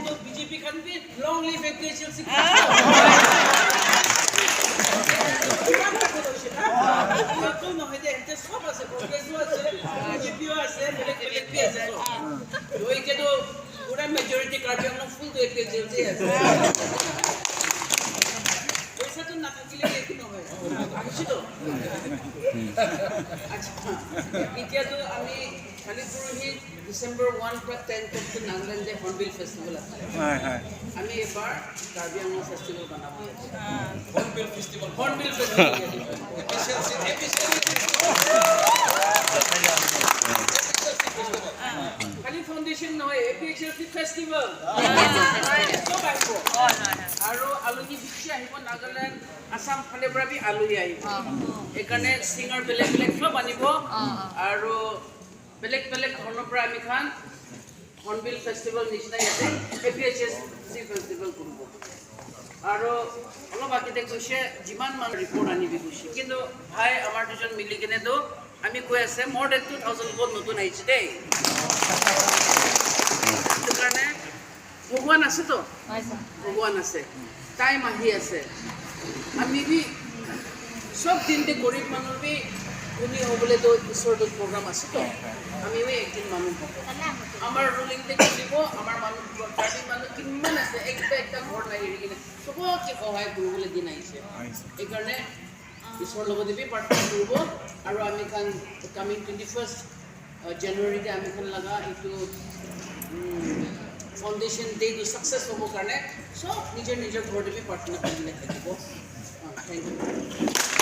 तो बीजेपी खान भी long live agriculture से तो ना है जे सब আছে কংগ্রেসও আছে বিজেপিও আছে বেলেগ भी আছে তো ওই যে তো পুরা মেজরিটি কার্ড আমরা ফুল তো এগ্রিকালচার আছে পয়সা তো না থাকলে কি নহয় বুঝছি তো আচ্ছা এতিয়া তো আমি খালি পুরোহি ডিসেম্বর 1 পৰা 10 তক নাগালেণ্ড যে হৰ্নবিল ফেষ্টিভেল আছে আমি এবাৰ কাৰ্বি আংলং ফেষ্টিভেল বনাব হৰ্নবিল ফেষ্টিভেল খালি ফাউণ্ডেশ্যন নহয় এপিএইচএলচি ফেষ্টিভেল চব আহিব আৰু আলহী বেছি আহিব নাগালেণ্ড আসাম ফালৰ পৰা আলহী আহিব এইকাৰণে ছিংগাৰ বেলেগ বেলেগ চব আনিব আৰু বেলেগ বেলেগ ধৰণৰ পৰা আমি খান হৰ্নবিল ফেষ্টিভেল নিচিনা ইয়াতে এপিএইচএলচি ফেষ্টিভেল কৰিব আৰু অলপ আগতে কৈছে যিমান মান ৰিপৰ্ট আনিবি কৈছে কিন্তু ভাই আমাৰ দুজন মিলি কিনেতো আমি কৈ আছে মোৰ দেন 2000 বহুত নতুন আহিছে দেই সেইটো কাৰণে ভগৱান আছে তো ভগৱান আছে টাইম আহি আছে আমি বি সব দিনতে গৰীব মানুহ বি ধনী হ'বলৈতো ঈশ্বৰটো প্ৰগ্ৰাম আছে তো আমি বি একদিন মানুহ হ'ব আমাৰ ৰুলিংতে কৰিব আমাৰ মানুহ কাৰ্বি মানুহ কিমান আছে একটা ঘৰ নাই এৰি কিনে চবকে সহায় কৰিবলৈ দিন আহিছে এইকাৰণে ঈশ্বৰৰ লগতে বি প্ৰাৰ্থনা কৰিব আৰু আমি খান কামিং 21 জানুৱাৰীতে আমি খান লগা এইটো ফাউণ্ডেশ্যন ডেটো ছাকচেছ হ'বৰ কাৰণে চব নিজৰ নিজৰ ঘৰতে বি প্ৰাৰ্থনা কৰিবলৈ থাকিব থেংক ইউ